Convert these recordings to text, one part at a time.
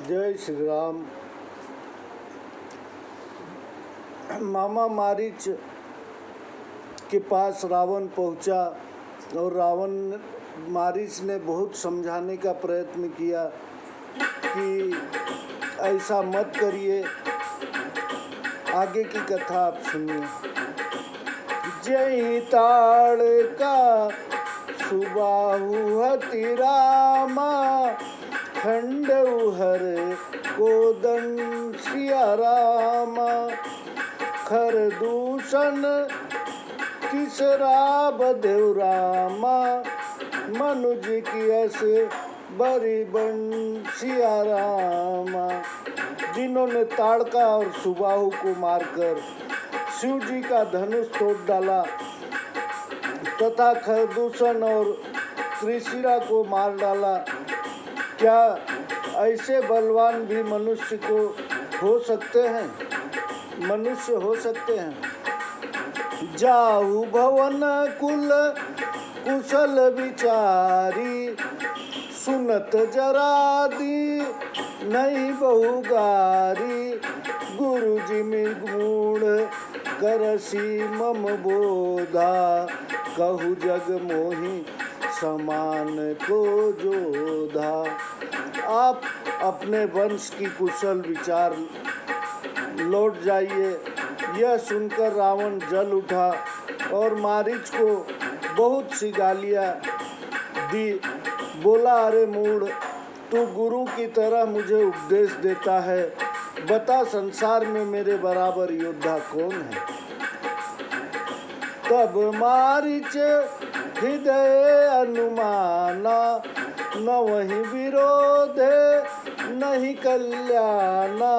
जय श्री राम। मामा मारीच के पास रावण पहुंचा और रावण मारीच ने बहुत समझाने का प्रयत्न किया कि ऐसा मत करिए। आगे की कथा आप सुनिए। जय ताड़ का सुबाहु हति रामा, खंडउहर कोदंड सिया रामा। खर दूषण तीसरा बदेव रामा, मनुज की अस बरी बंसिया रामा। जिन्होंने ताड़का और सुबाहु को मारकर शिव जी का धनुष तोड़ डाला तथा खरदूषण और त्रिशिरा को मार डाला, क्या ऐसे बलवान भी मनुष्य को हो सकते हैं? मनुष्य हो सकते हैं। जाहु भवन कुल कुशल विचारी, सुनत जरा दी नहीं बहुगारी। गुरु जी मूढ़ करसी मम बोधा, कहु जग मोहि समान को जोधा। आप अपने वंश की कुशल विचार लौट जाइए। यह सुनकर रावण जल उठा और मारीच को बहुत सी गालियाँ दी। बोला, अरे मूढ़, तू गुरु की तरह मुझे उपदेश देता है, बता संसार में मेरे बराबर योद्धा कौन है? तब मारीच हृदय अनुमाना, न वही विरोधे नहीं कल्याणा।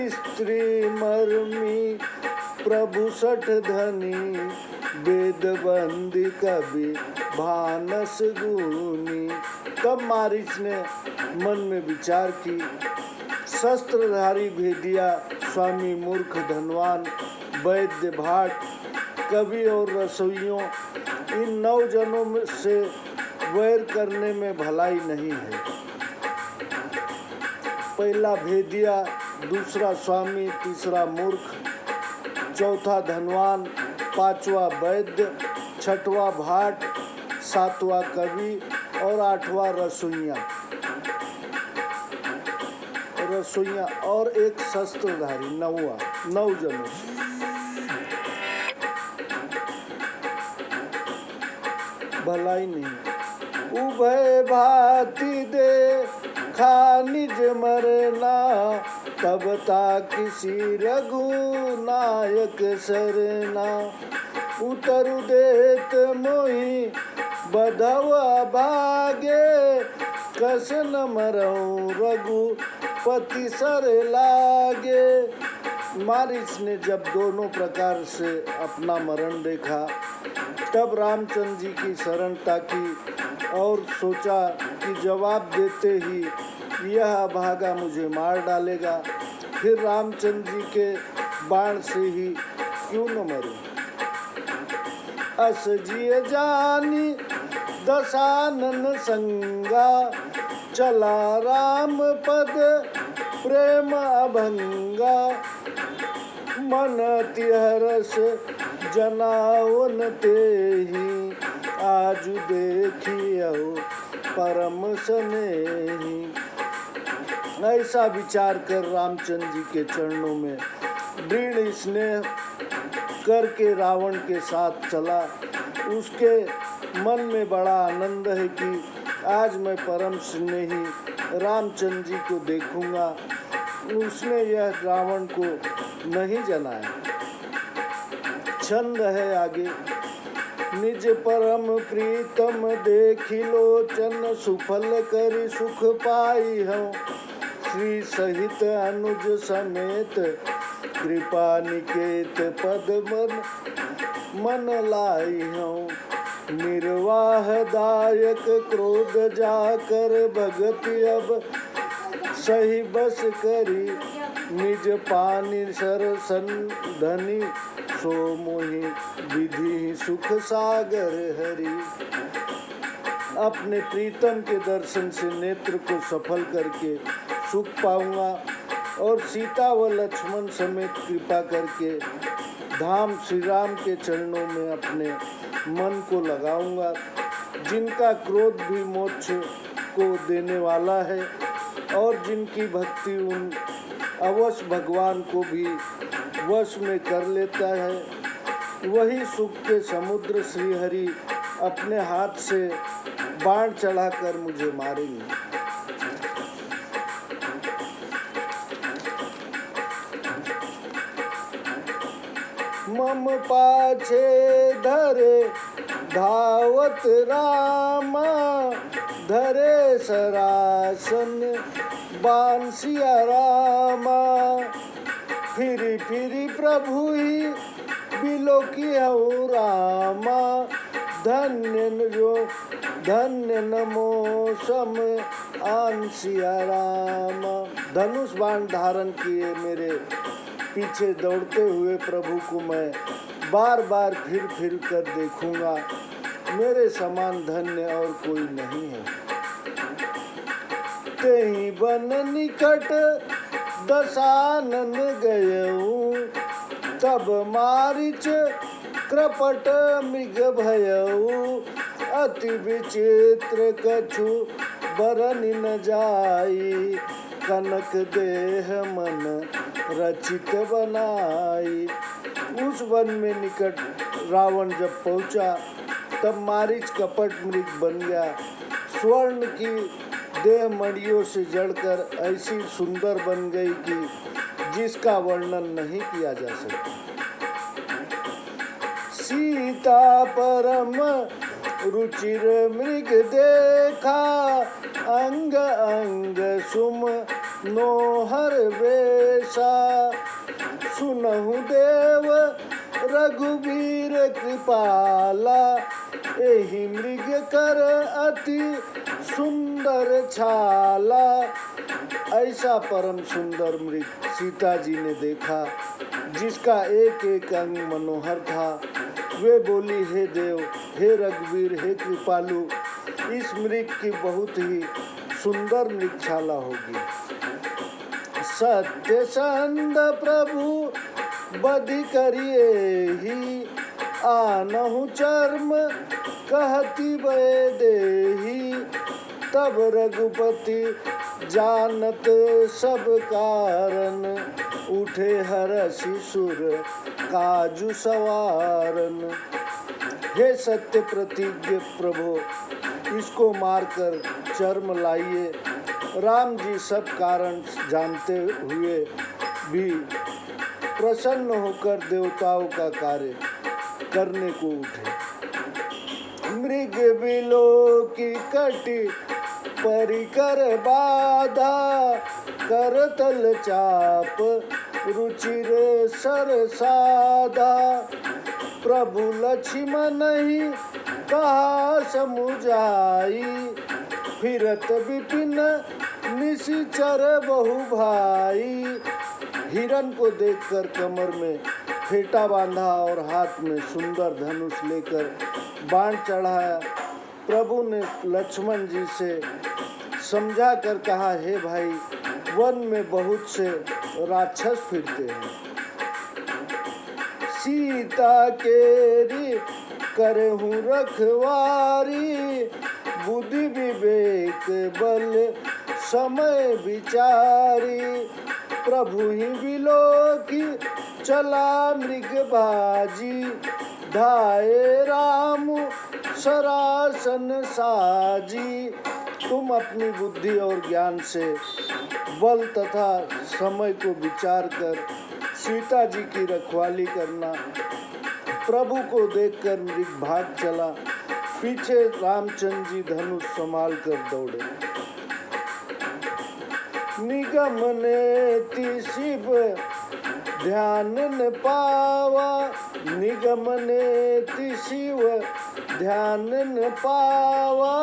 स्त्री मर्मी प्रभु सठ धनी, वेद बंदी कवि भानस गुनी। तब मारीच ने मन में विचार की, शस्त्रधारी भेदिया, स्वामी मूर्ख धनवान, वैद्य भाट, कवि और रसोइयों, इन 9 जनों से वैर करने में भलाई नहीं है। पहला भेदिया, दूसरा स्वामी, तीसरा मूर्ख, चौथा धनवान, पांचवा वैद्य, छठवां भाट, सातवां कवि और आठवां रसोइया और एक शस्त्रधारी। 9 जनों से भलाई नहीं। उभय भांति दे खा निज मरना, तब ता किसी रघु नायक सरना। उतरु देत मोहि बधवा भागे, कस न मरऊं रघुपति सर लागे। मारीच ने जब दोनों प्रकार से अपना मरण देखा, तब रामचंद्र जी की शरण ताकी और सोचा कि जवाब देते ही यह भागा मुझे मार डालेगा, फिर रामचंद्र जी के बाण से ही क्यों न मरूं। अस जिय जानी दशानन संगा, चला राम पद प्रेम अभंगा। मन तिहरस जनावन तेहि, आजु देखियो परम स्नेही। ऐसा विचार कर रामचंद्र जी के चरणों में दृढ़ स्नेह करके रावण के साथ चला। उसके मन में बड़ा आनंद है कि आज मैं परम स्नेही रामचंद्र जी को देखूंगा। उसने यह रावण को नहीं जनाया। छंद है आगे। निज परम प्रीतम देखि लोचन, सुफल करि सुख पाई हूँ। श्री सहित अनुज समेत, कृपा निकेत पद मन लाई हूँ। निर्वाह दायक क्रोध जाकर, भगति अब सही बस करी। निज पानी सरसन धनी, सो मोहि विधि सुख सागर हरि। अपने प्रीतम के दर्शन से नेत्र को सफल करके सुख पाऊंगा और सीता व लक्ष्मण समेत कृपा करके धाम श्री राम के चरणों में अपने मन को लगाऊंगा, जिनका क्रोध भी मोक्ष को देने वाला है और जिनकी भक्ति उन अवश्य भगवान को भी वश में कर लेता है। वही सुख के समुद्र श्री हरि अपने हाथ से बाण चढ़ाकर मुझे मारेंगे। मम पाछे धरे धावत रामा, धरे सरासन बांसिया रामा। फिरी फिरी प्रभु ही बिलो की हूँ रामा, धन्य नमो सम आंसिया रामा। धनुष बाण धारण किए मेरे पीछे दौड़ते हुए प्रभु को मैं बार बार फिर कर देखूंगा, मेरे समान धन्य और कोई नहीं है। तेहि बन निकट दशानन गयऊ, तब मारिच कृपट मृग भयऊ। अति विचित्र कछु बरन न जाई, कनक देह मन रचित बनाई। उस वन में निकट रावण जब पहुंचा तब मारीच कपट मृग बन गया। स्वर्ण की देह मणियों से जड़कर ऐसी सुंदर बन गई कि जिसका वर्णन नहीं किया जा सकता। सीता परम रुचिर मृग देखा, अंग अंग सुम नोहर वेशा। सुनहु देव रघुबीर कृपाला, एहि मृग कर अति सुंदर छाला। ऐसा परम सुंदर मृग सीता जी ने देखा, जिसका एक एक अंग मनोहर था। वे बोली, हे देव, हे रघुवीर, हे कृपालु, इस मृग की बहुत ही सुंदर मृगशाला होगी। सत्य संद प्रभु बधि करिए ही, आनहु चर्म कहती बय देही। तब रघुपति जानत सब कारण, उठे हरषि सुर काजु सवारन। हे सत्य प्रतिज्ञ प्रभु, इसको मारकर चर्म लाइए। राम जी सब कारण जानते हुए भी प्रसन्न होकर देवताओं का कार्य करने को उठे। मृग बिलो की कटी परिकर बाधा, करतल चाप रुचिर सर साधा। प्रभु लक्ष्मण ही कहा समुझाई, फिरत विपिन निशिचर बहु भाई। हिरण को देखकर कमर में फेटा बांधा और हाथ में सुंदर धनुष लेकर बाण चढ़ाया। प्रभु ने लक्ष्मण जी से समझा कर कहा, हे भाई, वन में बहुत से राक्षस फिरते हैं। सीता केरी करहूँ रखवारी, बुद्धि विवेक बल समय विचारी। प्रभु ही बिलो की चला मृग बाजी, धाये राम सरासन साजी। तुम अपनी बुद्धि और ज्ञान से बल तथा समय को विचार कर सीता जी की रखवाली करना। प्रभु को देखकर मृग भाग चला, पीछे रामचंद्र जी धनुष संभाल कर दौड़े। निगम नेति शिव ध्यान न पावा, निगम नेति शिव ध्यान न पावा।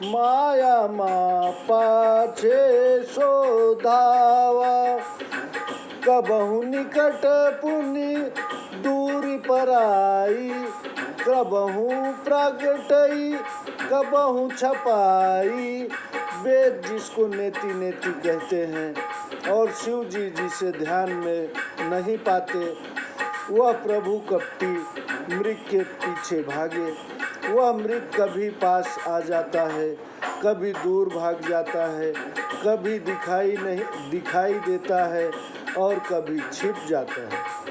माया माँ पाछे सो धावा, कबहु निकट पुनि दूरी पराई। कबहु प्रगटई कबहु छपाई, वेद जिसको नेति नेति कहते हैं और शिव जी जिसे ध्यान में नहीं पाते, वह प्रभु कपटी मृग के पीछे भागे। वह मृग कभी पास आ जाता है, कभी दूर भाग जाता है, कभी दिखाई देता है और कभी छिप जाता है।